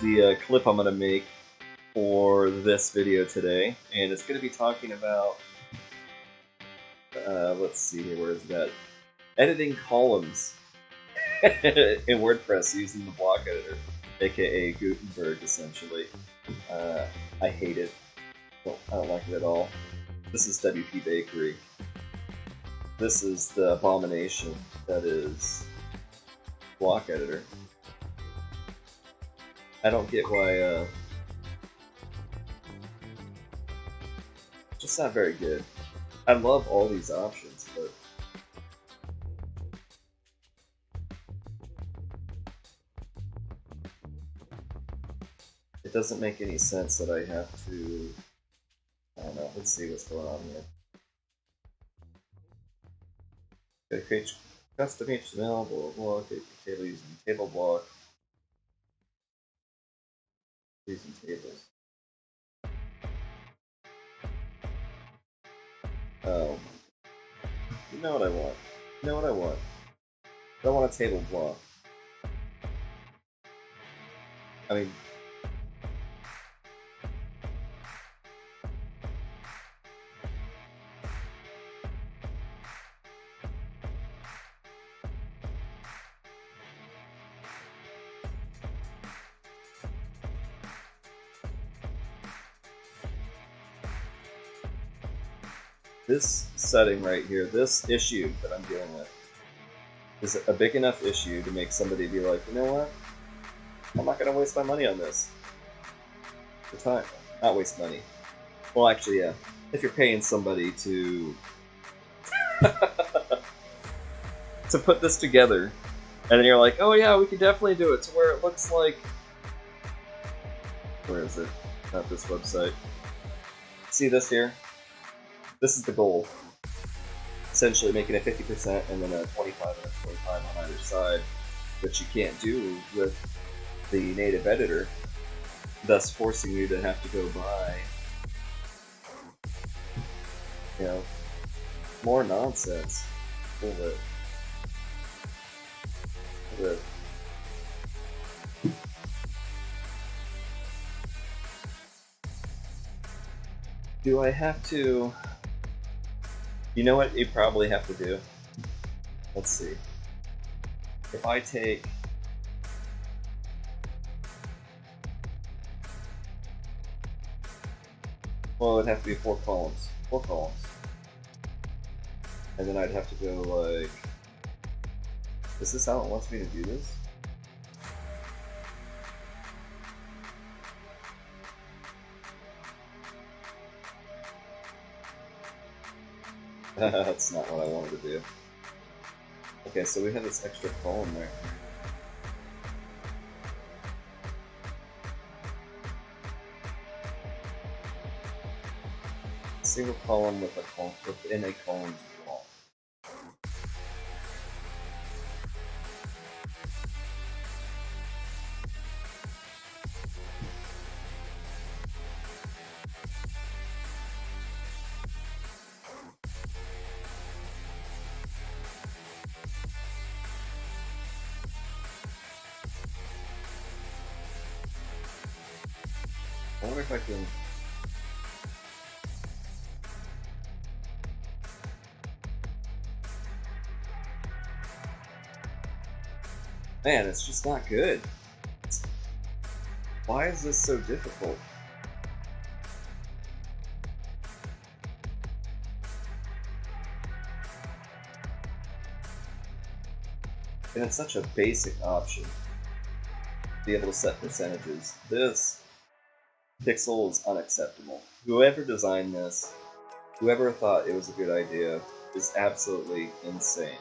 the clip I'm going to make for this video today, and it's going to be talking about, let's see here, where is that? Editing columns in WordPress using the block editor, aka Gutenberg, essentially. I hate it. I don't like it at all. This is WP Bakery. This is the abomination that is block editor. I don't get why, just not very good. I love all these options, but it doesn't make any sense that I have to, I don't know, let's see what's going on here. Okay, create custom HTML, blah, blah, blah, okay, table using table block. Using tables. Oh. You know what I want. You know what I want. I don't want a table block. I mean... This setting right here, this issue that I'm dealing with, is a big enough issue to make somebody be like, you know what? I'm not going to waste my money on this. The time, not waste money. Well, actually, yeah. If you're paying somebody to to put this together, and then you're like, oh yeah, we can definitely do it to where it looks like... Where is it? Not this website. See this here? This is the goal. Essentially making it 50% and then a 25 and a 25 on either side, which you can't do with the native editor, thus forcing you to have to go buy, you know, more nonsense. Hold it. Hold it. Do I have to... You know what you probably have to do? Let's see. If I take... Well, it would have to be 4 columns. 4 columns. And then I'd have to go like... Is this how it wants me to do this? That's not what I wanted to do. Okay, so we have this extra column there. Single column with a column within a column wall. I wonder if I can... Man, it's just not good. Why is this so difficult? And it's such a basic option to be able to set percentages. This pixel is unacceptable. Whoever designed this, whoever thought it was a good idea, is absolutely insane.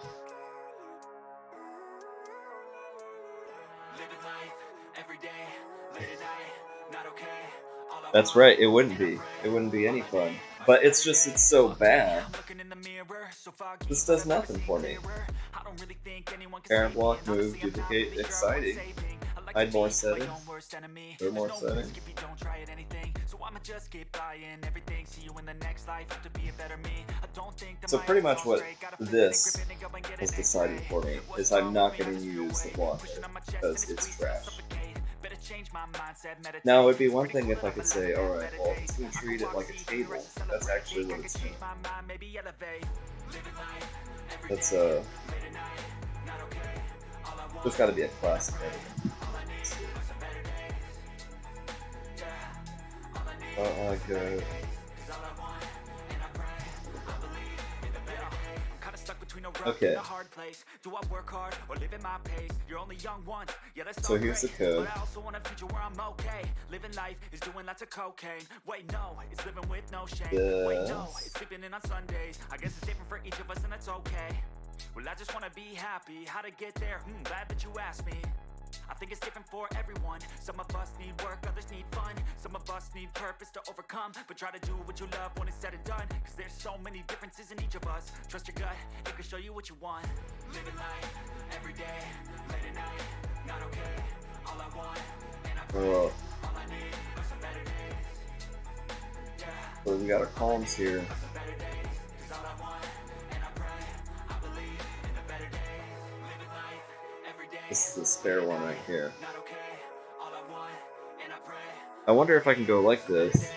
That's right, it wouldn't be. It wouldn't be any fun. But it's just, it's so bad. This does nothing for me. Parent block, move, duplicate, exciting. Hide more settings. There more settings. So pretty much what this is deciding for me is I'm not going to use the block because it's trash. Now, it would be one thing if I could say, alright, well, it's going to treat it like a table. That's actually what it's doing. That's, there's got to be a classic editing. Oh my god. Okay. So here's the code. Well, I just wanna be happy. How to get there? Glad that you asked me. I think it's different for everyone. Some of us need work, others need fun. Some of us need purpose to overcome. But try to do what you love when it's said and done. Cause there's so many differences in each of us. Trust your gut, it can show you what you want. Living life, every day, late at night, not okay. All I want, and I pray, all I need are some better days. Yeah. So we got our columns here. This is the spare one right here. I wonder if I can go like this.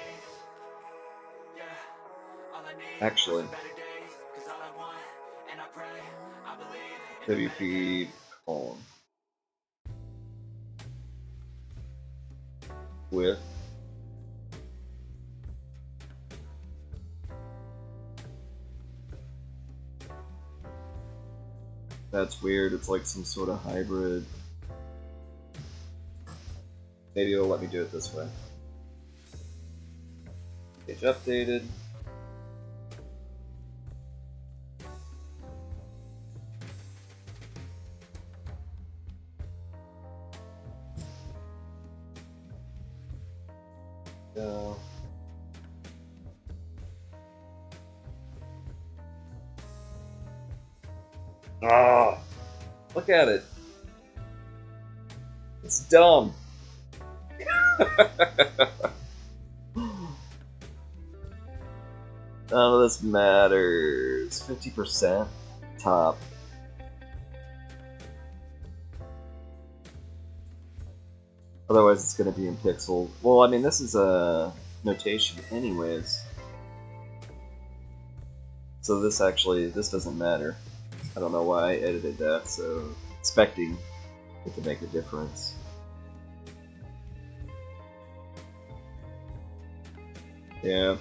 Actually. WP column. Width. That's weird, it's like some sort of hybrid. Maybe it'll let me do it this way. Page updated. Go. Ah, look at it. It's dumb. None of this matters. 50% top. Otherwise, it's going to be in pixels. Well, I mean, this is a notation anyways. So this doesn't matter. I don't know why I edited that, so expecting it to make a difference. Yeah.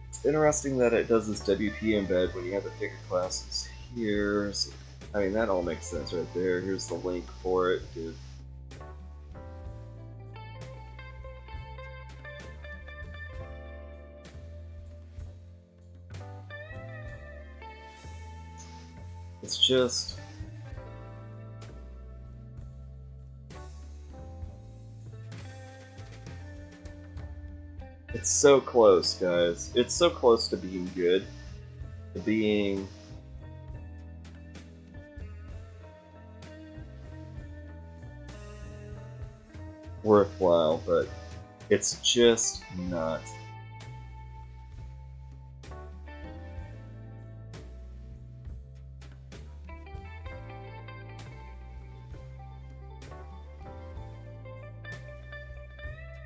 It's interesting that it does this WP embed when you have the figure classes here. So, I mean, that all makes sense right there. Here's the link for it, dude. It's just... It's so close, guys. It's so close to being good. To being... worthwhile, but it's just not.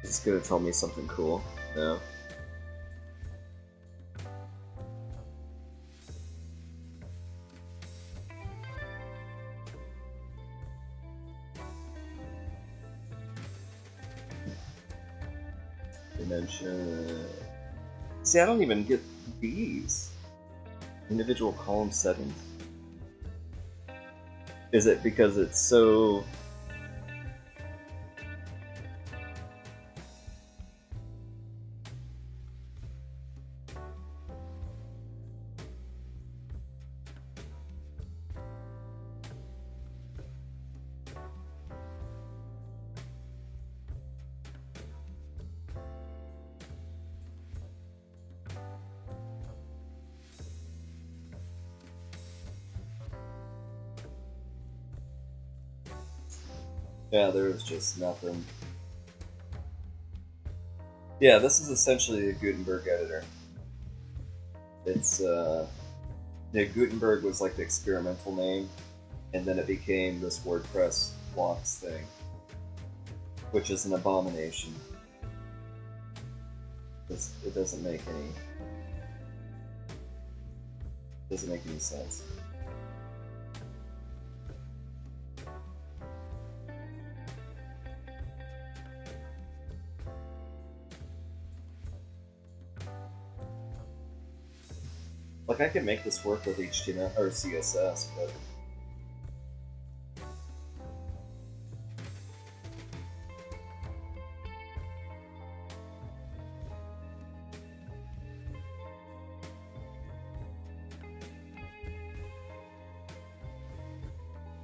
It's gonna tell me something cool. No. Dimension. See, I don't even get these individual column settings. Is it because it's so... Yeah, there's just nothing. Yeah, this is essentially a Gutenberg editor. It's Gutenberg was like the experimental name, and then it became this WordPress blocks thing, which is an abomination. It doesn't make any sense. Like, I could make this work with HTML or CSS, but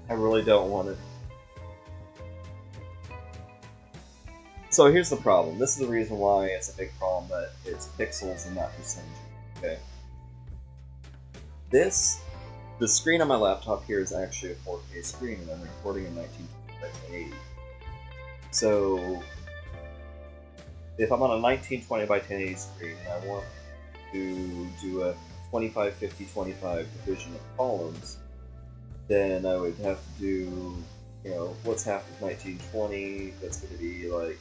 I really don't want it. So here's the problem. This is the reason why it's a big problem that it's pixels and not percentage. Okay. The screen on my laptop here is actually a 4K screen, and I'm recording in 1920 by 1080. So if I'm on a 1920 by 1080 screen and I want to do a 25-50-25 division of columns, then I would have to do, what's half of 1920? That's going to be like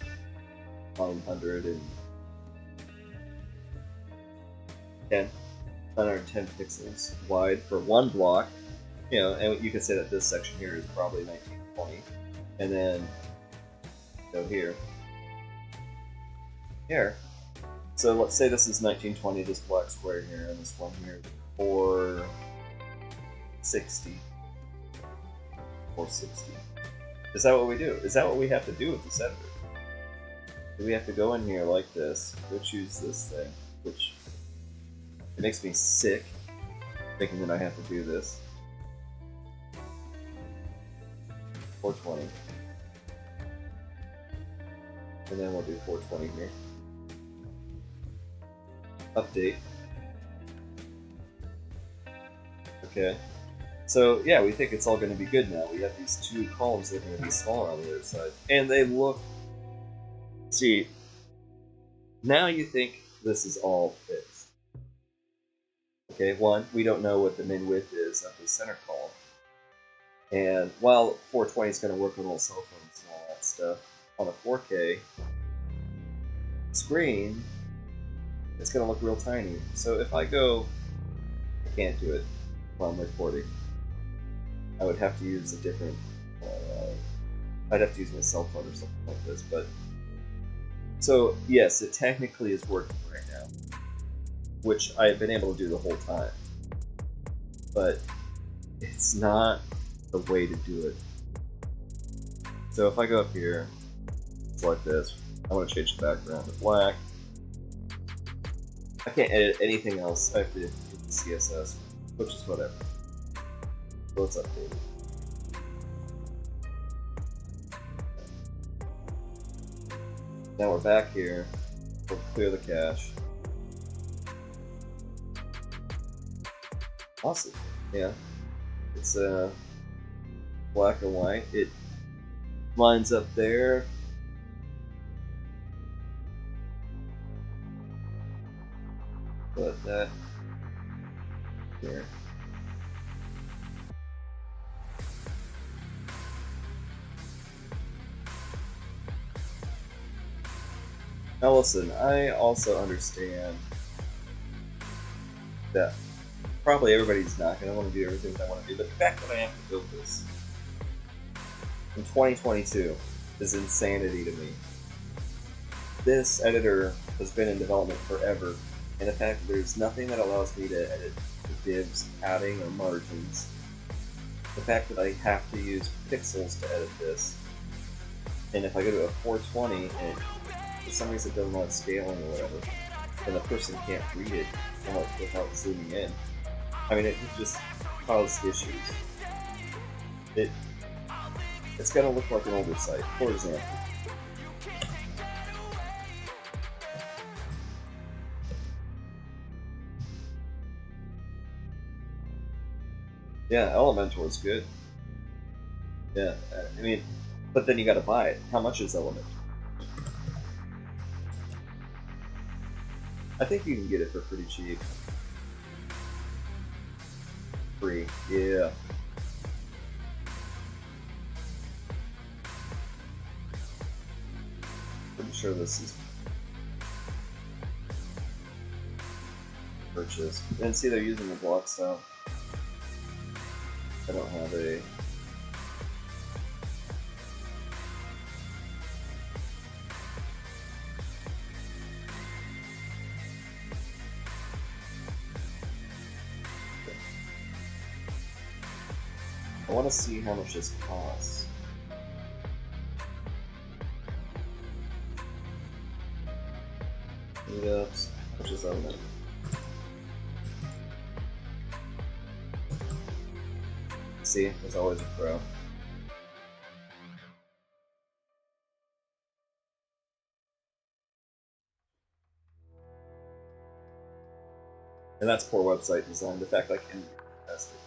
910 pixels wide for one block, and you can say that this section here is probably 1920, and then go here. So let's say this is 1920, this black square here, and this one here is 460. 460. Is that what we do? Is that what we have to do with this editor? Do we have to go in here like this, go choose this thing, which it makes me sick thinking that I have to do this. 420. And then we'll do 420 here. Update. Okay. So yeah, we think it's all going to be good now. We have these two columns that are going to be smaller on the other side. And they look... See, now you think this is all fixed. Okay, one, we don't know what the min width is of the center column. And while 420 is going to work on all cell phones and all that stuff, on a 4K screen, it's going to look real tiny. So if I go... I can't do it while I'm recording. I would have to use a different... I'd have to use my cell phone or something like this, but... So, yes, it technically is working right now, which I've been able to do the whole time. But it's not the way to do it. So if I go up here, select this, I want to change the background to black. I can't edit anything else. I have to do the CSS, which is whatever. So let's update it. Now we're back here. We'll clear the cache. Awesome. Yeah. It's black and white. It lines up there. Put that here. Now listen, I also understand that probably everybody's not going to want to do everything that I want to do, but the fact that I have to build this in 2022 is insanity to me. This editor has been in development forever, and the fact that there's nothing that allows me to edit the divs, padding, or margins, the fact that I have to use pixels to edit this, and if I go to a 420 and for some reason it doesn't want scaling or whatever, and the person can't read it without zooming in. I mean, it just causes issues. It's gonna look like an older site, for example. Yeah, Elementor is good. Yeah, I mean, but then you gotta buy it. How much is Elementor? I think you can get it for pretty cheap. free. Yeah. Pretty sure this is purchased. And see, they're using the block style. I don't have a. I want to see how much this costs. Meetups, which is on there. See, there's always a pro. And that's poor website design. The fact I can test it.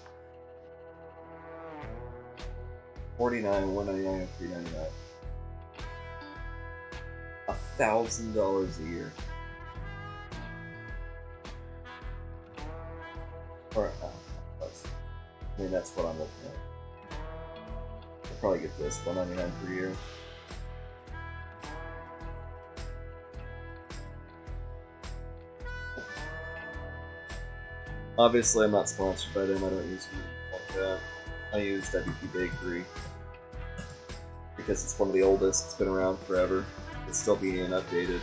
$49, $199, $399. $1,000 a year. Or I mean, that's what I'm looking at. I'll probably get this $199 per year. Obviously, I'm not sponsored by them. I don't use them like that. I use WP Bakery because it's one of the oldest. It's been around forever. It's still being updated.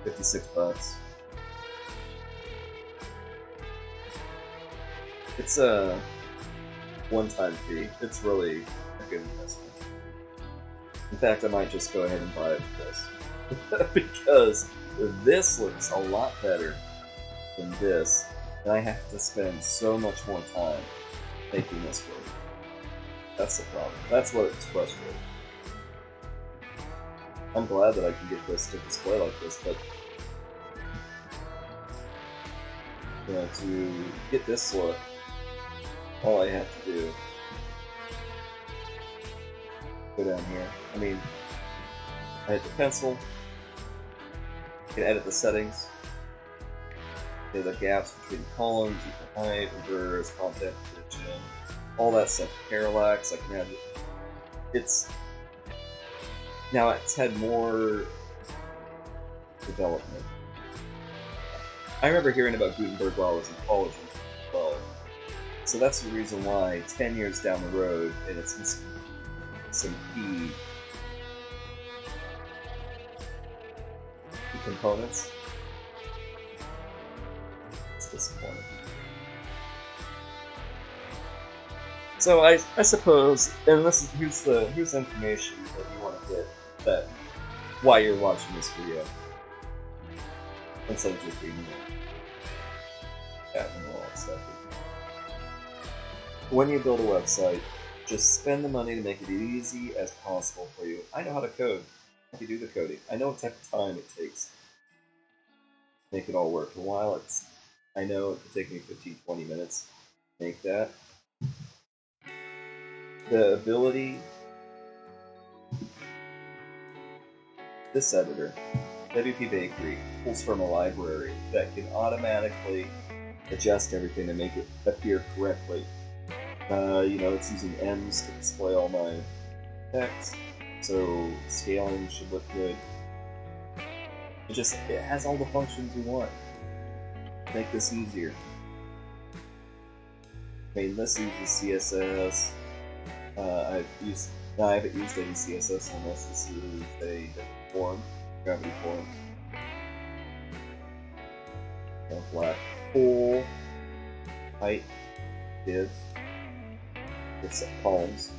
$56. It's a one-time fee. It's really a good investment. In fact, I might just go ahead and buy it for this because this looks a lot better than this, and I have to spend so much more time making this work. That's the problem. That's what it's frustrating. I'm glad that I can get this to display like this, but you know, to get this look, all I have to do go down here. I mean, I hit the pencil, I can edit the settings, the gaps between columns, equal height, reverse, content, position, all that stuff. Parallax, I can add it. It's now it's had more development. I remember hearing about Gutenberg while I was in college as well. So that's the reason why 10 years down the road, and it's missing some key components. It's disappointing. So I suppose, and here's the information that you want to get that while you're watching this video, instead of just reading it, and all that stuff. When you build a website, just spend the money to make it as easy as possible for you. I know how to code. I can do the coding. I know what type of time it takes to make it all work. For a while, I know it could take me 15-20 minutes to make that. The ability, this editor, WP Bakery, pulls from a library that can automatically adjust everything to make it appear correctly. You know, it's using M's to display all my text, so scaling should look good. It has all the functions we want. Make this easier. I mean, this uses CSS. I haven't used any CSS on this. This is a form, gravity form. Black full height div. It's columns,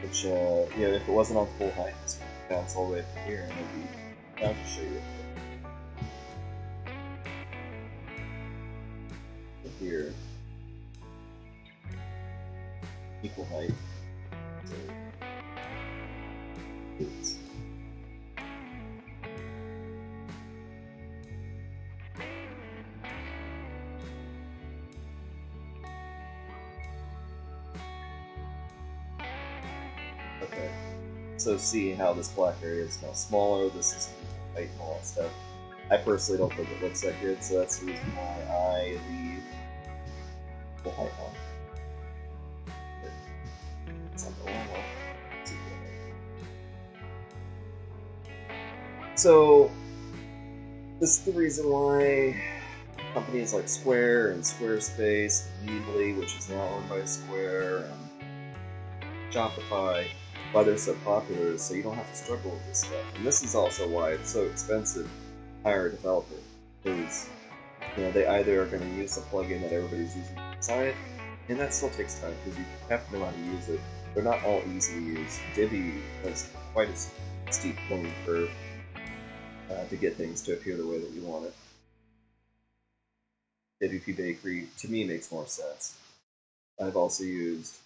which you know, if it wasn't on full height, this would bounce all the way up to here, and it'd be. I'll just show you. Here, equal height. So, it's okay. So see how this black area is now smaller. This is height and all that stuff. I personally don't think it looks that good, so that's the reason why I leave So this is the reason why companies like Square and Squarespace, and Weebly, which is now owned by Square, and Shopify, why they're so popular is so you don't have to struggle with this stuff. And this is also why it's so expensive to hire a developer, because they either are going to use the plugin that everybody's using inside, and that still takes time because you have to know how to use it. They're not all easy to use. Divi has quite a steep learning curve to get things to appear the way that you want it. WP Bakery, to me, makes more sense. I've also used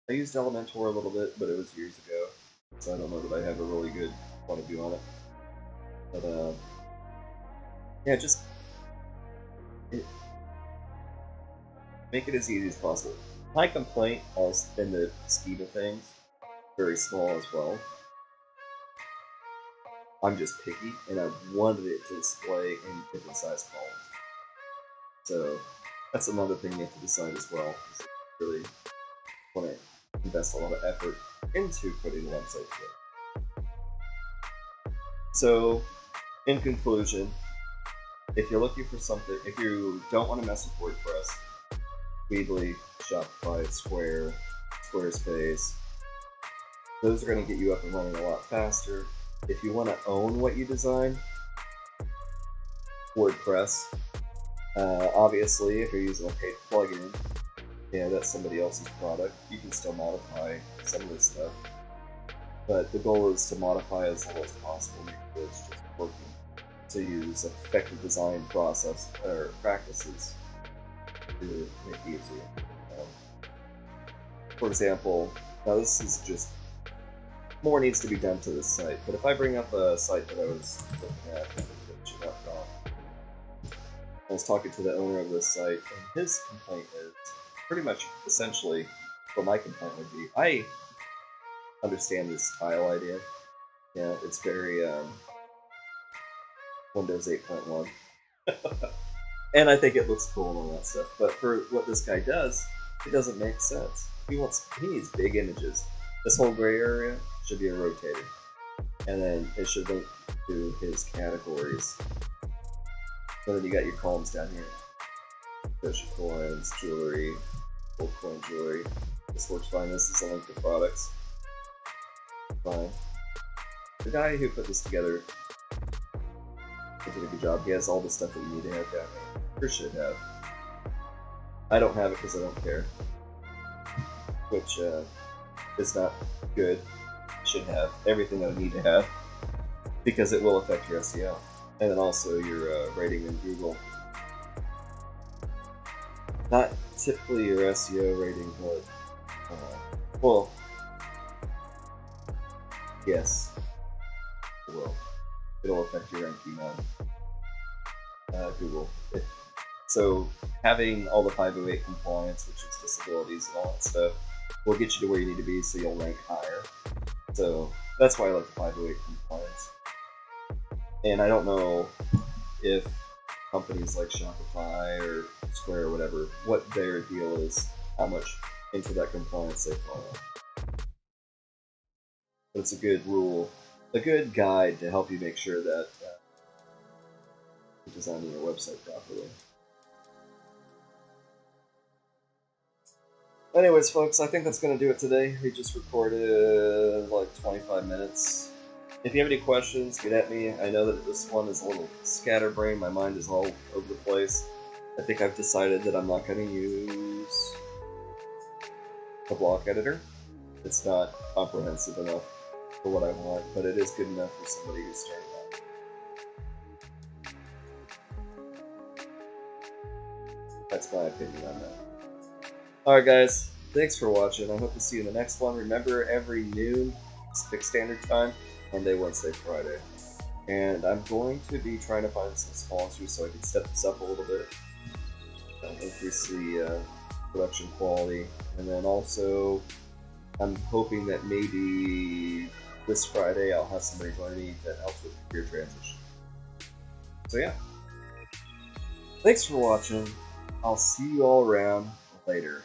Elementor a little bit, but it was years ago, so I don't know that I have a really good point of view on it. But yeah, just make it as easy as possible. My complaint, in the scheme of things, very small as well. I'm just picky, and I wanted it to display in different size columns. So that's another thing you have to decide as well. You really want to invest a lot of effort into putting the website together. So, in conclusion, if you're looking for something, if you don't want to mess with WordPress, Weebly, Shopify, Square, Squarespace, those are going to get you up and running a lot faster. If you want to own what you design, WordPress. Obviously, if you're using a paid plugin, that's somebody else's product. You can still modify some of this stuff, but the goal is to modify as little as possible because it's just working. To use effective design process or practices to make it easier. For example, now this is just more needs to be done to this site, but if I bring up a site that I was looking at, I was talking to the owner of this site, and his complaint is pretty much essentially what my complaint would be. I understand this style idea. It's very Windows 8.1. And I think it looks cool and all that stuff. But for what this guy does, it doesn't make sense. He needs big images. This whole gray area should be a rotator. And then it should link to his categories. And then you got your columns down here. Special coins, jewelry, gold coin jewelry. This works fine. This is a link to products. Fine. The guy who put this together did a good job. He has all the stuff that you need to have down there. Or should have. I don't have it because I don't care. Which is not good. Should have everything that I need to have. Because it will affect your SEO. And then also your rating in Google. Not typically your SEO rating, but well, yes, it will. It'll affect your ranking on Google. So having all the 508 compliance, which is disabilities and all that stuff, will get you to where you need to be, so you'll rank higher. So that's why I like the 508 compliance. And I don't know if companies like Shopify or Square or whatever, what their deal is, how much into that compliance they follow. But it's a good rule, a good guide to help you make sure that you're designing your website properly. Anyways, folks, I think that's going to do it today. We just recorded like 25 minutes. If you have any questions, get at me. I know that this one is a little scatterbrained. My mind is all over the place. I think I've decided that I'm not going to use a block editor. It's not comprehensive enough for what I want, but it is good enough for somebody who's starting out. That's my opinion on that. Alright guys, thanks for watching. I hope to see you in the next one. Remember, every noon Pacific Standard Time, Monday, Wednesday, Friday. And I'm going to be trying to find some sponsors so I can step this up a little bit. Increase the production quality. And then also, I'm hoping that maybe this Friday I'll have somebody join me that helps with career transition. So yeah. Thanks for watching. I'll see you all around later.